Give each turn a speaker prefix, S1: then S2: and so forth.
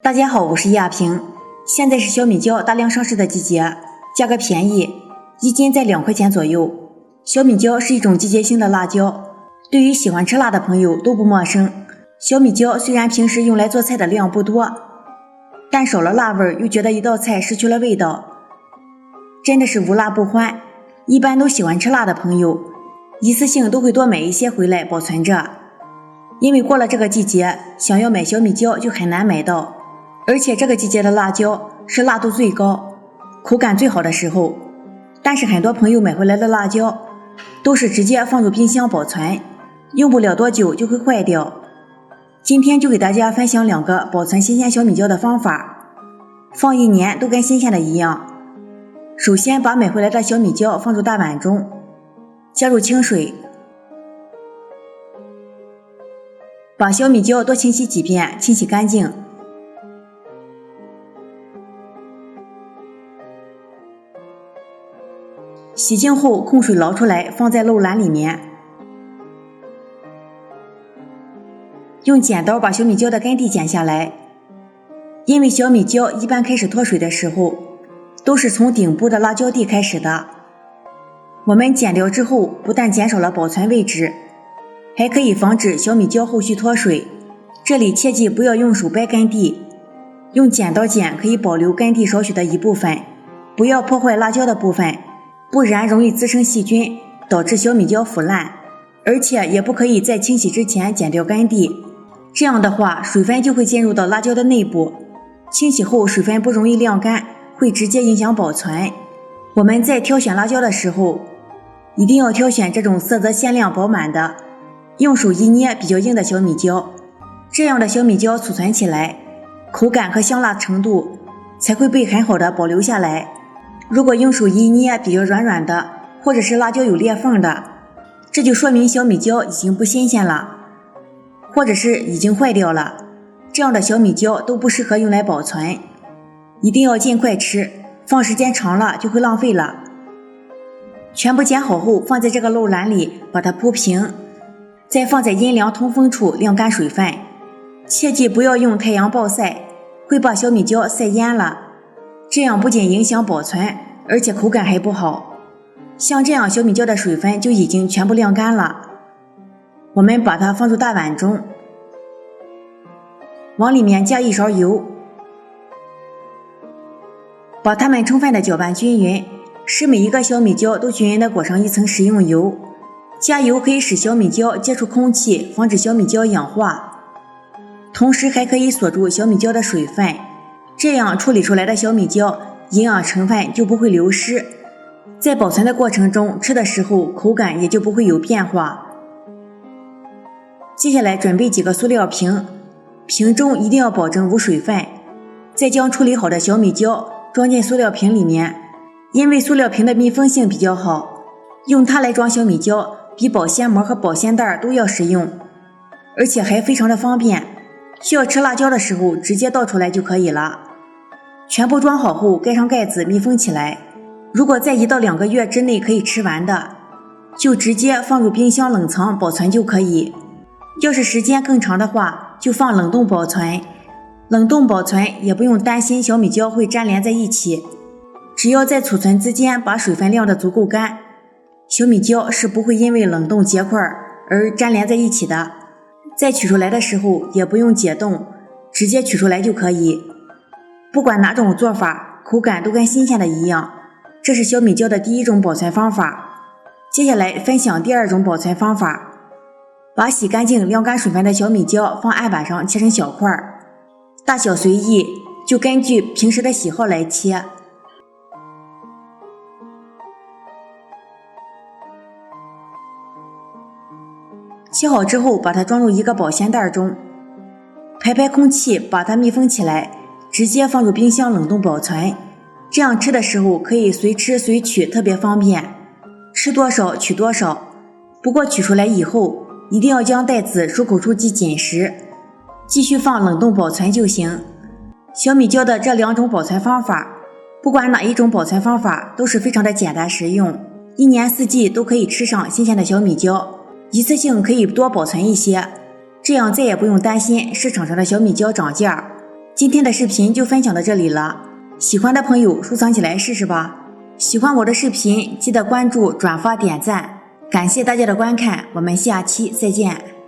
S1: 大家好，我是亚萍。现在是小米椒大量上市的季节，价格便宜，一斤在2块钱左右。小米椒是一种季节性的辣椒，对于喜欢吃辣的朋友都不陌生。小米椒虽然平时用来做菜的量不多，但少了辣味又觉得一道菜失去了味道，真的是无辣不欢。一般都喜欢吃辣的朋友，一次性都会多买一些回来保存着，因为过了这个季节，想要买小米椒就很难买到。而且这个季节的辣椒是辣度最高、口感最好的时候，但是很多朋友买回来的辣椒都是直接放入冰箱保存，用不了多久就会坏掉。今天就给大家分享2个保存新鲜小米椒的方法，放1年都跟新鲜的一样。首先把买回来的小米椒放入大碗中，加入清水，把小米椒多清洗几遍，清洗干净。洗净后控水捞出来，放在漏篮里面。用剪刀把小米椒的根蒂剪下来，因为小米椒一般开始脱水的时候，都是从顶部的辣椒蒂开始的。我们剪掉之后，不但减少了保存位置，还可以防止小米椒后续脱水。这里切记不要用手掰根蒂，用剪刀剪可以保留根蒂少许的一部分，不要破坏辣椒的部分，不然容易滋生细菌，导致小米椒腐烂。而且也不可以在清洗之前剪掉根蒂，这样的话水分就会进入到辣椒的内部，清洗后水分不容易晾干，会直接影响保存。我们在挑选辣椒的时候，一定要挑选这种色泽鲜亮饱满的，用手一捏比较硬的小米椒，这样的小米椒储存起来，口感和香辣程度才会被很好的保留下来。如果用手一捏比较软软的，或者是辣椒有裂缝的，这就说明小米椒已经不新鲜了，或者是已经坏掉了，这样的小米椒都不适合用来保存，一定要尽快吃，放时间长了就会浪费了。全部剪好后放在这个漏篮里，把它铺平，再放在阴凉通风处晾干水分。切记不要用太阳暴晒，会把小米椒晒蔫了，这样不仅影响保存，而且口感还不好。像这样小米椒的水分就已经全部晾干了，我们把它放入大碗中，往里面加1勺油，把它们充分的搅拌均匀，使每一个小米椒都均匀的裹上一层食用油。加油可以使小米椒接触空气，防止小米椒氧化，同时还可以锁住小米椒的水分，这样处理出来的小米椒营养成分就不会流失，在保存的过程中，吃的时候口感也就不会有变化。接下来准备几个塑料瓶，瓶中一定要保证无水分，再将处理好的小米椒装进塑料瓶里面，因为塑料瓶的密封性比较好，用它来装小米椒比保鲜膜和保鲜袋都要实用，而且还非常的方便，需要吃辣椒的时候直接倒出来就可以了。全部装好后盖上盖子密封起来，如果在1到2个月之内可以吃完的，就直接放入冰箱冷藏保存就可以。要是时间更长的话，就放冷冻保存。冷冻保存也不用担心小米椒会粘连在一起，只要在储存之间把水分晾得足够干，小米椒是不会因为冷冻结块而粘连在一起的。在取出来的时候也不用解冻，直接取出来就可以。不管哪种做法，口感都跟新鲜的一样。这是小米椒的第1种保存方法。接下来分享第2种保存方法，把洗干净晾干水分的小米椒放案板上切成小块，大小随意，就根据平时的喜好来切。切好之后把它装入一个保鲜袋中，排空气，把它密封起来，直接放入冰箱冷冻保存，这样吃的时候可以随吃随取，特别方便，吃多少取多少。不过取出来以后一定要将袋子漱口处系紧实，继续放冷冻保存就行。小米椒的这2种保存方法，不管哪一种保存方法都是非常的简单实用，1年4季都可以吃上新鲜的小米椒，一次性可以多保存一些，这样再也不用担心市场上的小米椒涨价。今天的视频就分享到这里了，喜欢的朋友收藏起来试试吧。喜欢我的视频记得关注、转发、点赞，感谢大家的观看，我们下期再见。